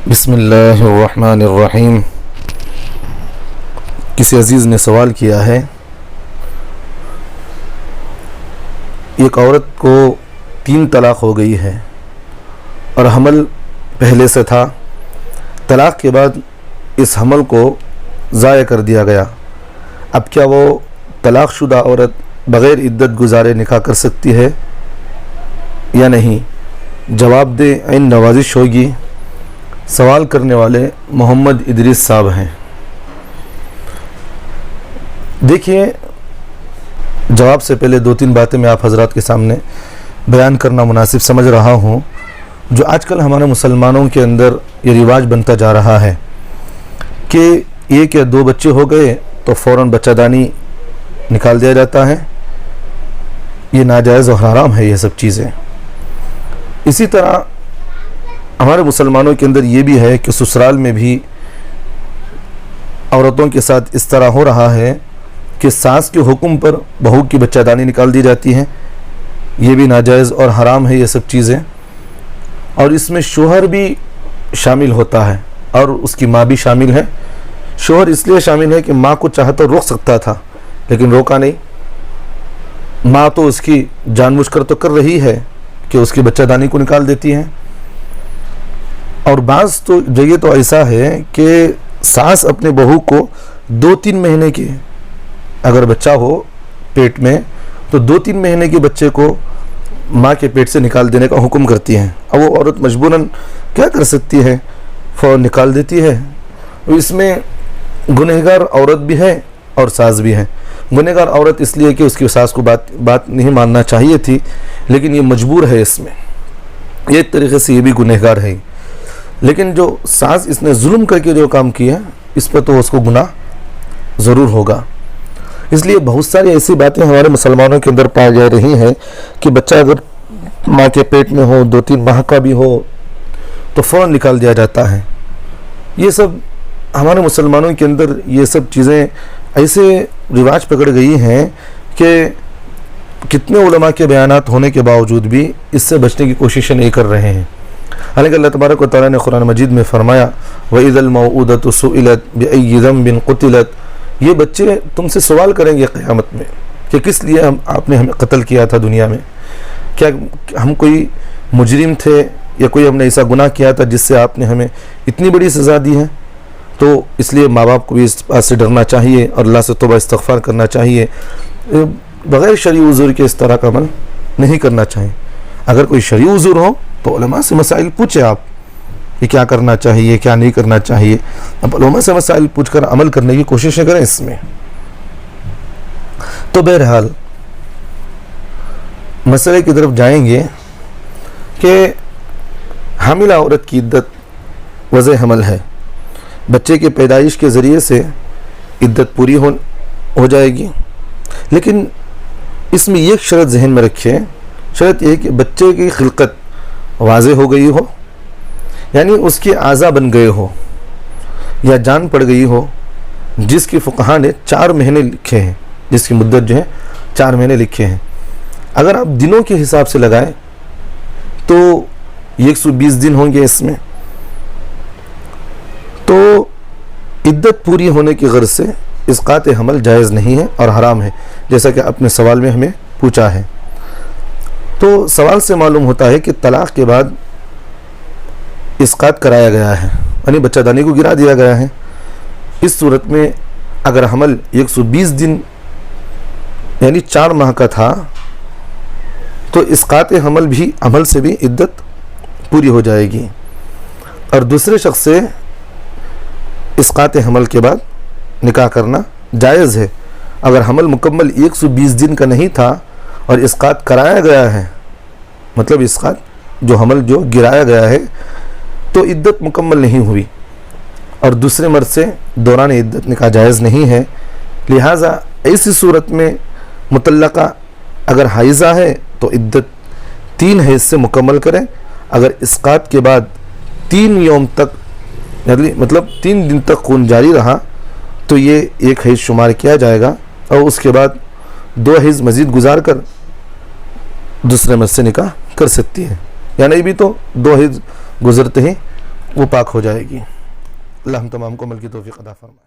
بسم اللہ الرحمن الرحیم۔ کسی عزیز نے سوال کیا ہے، ایک عورت کو 3 طلاق ہو گئی ہے اور حمل پہلے سے تھا، طلاق کے بعد اس حمل کو ضائع کر دیا گیا، اب کیا وہ طلاق شدہ عورت بغیر عدت گزارے نکاح کر سکتی ہے یا نہیں؟ جواب دے، عین نوازش ہوگی۔ سوال کرنے والے محمد ادریس صاحب ہیں۔ دیکھیے، جواب سے پہلے 2-3 باتیں میں آپ حضرات کے سامنے بیان کرنا مناسب سمجھ رہا ہوں۔ جو آج کل ہمارے مسلمانوں کے اندر یہ رواج بنتا جا رہا ہے کہ 1 یا 2 بچے ہو گئے تو فوراً بچہ دانی نکال دیا جاتا ہے، یہ ناجائز و حرام ہے یہ سب چیزیں۔ اسی طرح ہمارے مسلمانوں کے اندر یہ بھی ہے کہ سسرال میں بھی عورتوں کے ساتھ اس طرح ہو رہا ہے کہ ساس کے حکم پر بہو کی بچہ دانی نکال دی جاتی ہے، یہ بھی ناجائز اور حرام ہے یہ سب چیزیں۔ اور اس میں شوہر بھی شامل ہوتا ہے اور اس کی ماں بھی شامل ہے۔ شوہر اس لیے شامل ہے کہ ماں کو چاہتا روک سکتا تھا لیکن روکا نہیں، ماں تو اس کی جان بوجھ کر تو کر رہی ہے کہ اس کی بچہ دانی کو نکال دیتی ہے۔ اور بعض تو جگہ تو ایسا ہے کہ ساس اپنے بہو کو 2-3 مہینے کے اگر بچہ ہو پیٹ میں تو 2-3 مہینے کے بچے کو ماں کے پیٹ سے نکال دینے کا حکم کرتی ہیں، اور وہ عورت مجبوراً کیا کر سکتی ہے، فوراً نکال دیتی ہے۔ اس میں گنہگار عورت بھی ہے اور ساس بھی ہے۔ گنہگار عورت اس لیے کہ اس کی ساس کو بات نہیں ماننا چاہیے تھی لیکن یہ مجبور ہے، اس میں ایک طریقے سے یہ بھی گنہگار ہے، لیکن جو ساس اس نے ظلم کر کے جو کام کیا اس پر تو اس کو گناہ ضرور ہوگا۔ اس لیے بہت ساری ایسی باتیں ہمارے مسلمانوں کے اندر پائی جا رہی ہیں کہ بچہ اگر ماں کے پیٹ میں ہو 2-3 ماہ کا بھی ہو تو فوراً نکال دیا جاتا ہے۔ یہ سب ہمارے مسلمانوں کے اندر یہ سب چیزیں ایسے رواج پکڑ گئی ہیں کہ کتنے علماء کے بیانات ہونے کے باوجود بھی اس سے بچنے کی کوششیں نہیں کر رہے ہیں۔ حالانکہ اللہ تبارک و تعالیٰ نے قرآن مجید میں فرمایا وَإِذَا الْمَوْءُودَةُ سُئِلَتْ بِأَيِّ ذَنبٍ قُتِلَتْ، یہ بچے تم سے سوال کریں گے قیامت میں کہ کس لیے آپ نے ہمیں قتل کیا تھا دنیا میں، کیا ہم کوئی مجرم تھے یا کوئی ہم نے ایسا گناہ کیا تھا جس سے آپ نے ہمیں اتنی بڑی سزا دی ہے؟ تو اس لیے ماں باپ کو بھی اس بات سے ڈرنا چاہیے اور اللہ سے توبہ استغفار کرنا چاہیے، بغیر شرعی عذر کے اس طرح کا عمل نہیں کرنا چاہیے۔ اگر کوئی شرعی عذر ہو تو علماء سے مسائل پوچھیں آپ کہ کیا کرنا چاہیے کیا نہیں کرنا چاہیے، اب علماء سے مسائل پوچھ کر عمل کرنے کی کوششیں کریں اس میں۔ تو بہرحال مسئلے کی طرف جائیں گے کہ حاملہ عورت کی عدت وضع حمل ہے، بچے کے پیدائش کے ذریعے سے عدت پوری ہو جائے گی، لیکن اس میں ایک شرط ذہن میں رکھیں، شرط یہ کہ بچے کی خلقت واضح ہو گئی ہو، یعنی اس کے اعضاء بن گئے ہو یا جان پڑ گئی ہو، جس کی فقہاء نے 4 مہینے لکھے ہیں، جس کی مدت جو ہے 4 مہینے لکھے ہیں۔ اگر آپ دنوں کے حساب سے لگائیں تو 120 دن ہوں گے اس میں، تو عدت پوری ہونے کی غرض سے اسقاط حمل جائز نہیں ہے اور حرام ہے، جیسا کہ اپنے سوال میں ہمیں پوچھا ہے۔ تو سوال سے معلوم ہوتا ہے کہ طلاق کے بعد اسقاط کرایا گیا ہے، یعنی بچہ دانی کو گرا دیا گیا ہے۔ اس صورت میں اگر حمل 120 دن یعنی 4 ماہ کا تھا تو اسقاط حمل بھی عمل سے بھی عدت پوری ہو جائے گی، اور دوسرے شخص سے اسقاط حمل کے بعد نکاح کرنا جائز ہے۔ اگر حمل مکمل 120 دن کا نہیں تھا اور اسقاط کرایا گیا ہے، مطلب اسقاط جو حمل جو گرایا گیا ہے تو عدت مکمل نہیں ہوئی اور دوسرے مرد سے دوران عدت نکاح جائز نہیں ہے، لہٰذا ایسی صورت میں مطلقہ اگر حائضہ ہے تو عدت 3 حیض سے مکمل کریں۔ اگر اسقاط کے بعد 3 یوم تک مطلب 3 دن تک خون جاری رہا تو یہ 1 حیض شمار کیا جائے گا، اور اس کے بعد 2 حیض مزید گزار کر دوسرے مرد سے نکاح کر سکتی ہے، یعنی بھی تو 2 حیض گزرتے ہی وہ پاک ہو جائے گی۔ اللہ ہم تمام کو عمل کی توفیق عطا فرمائے۔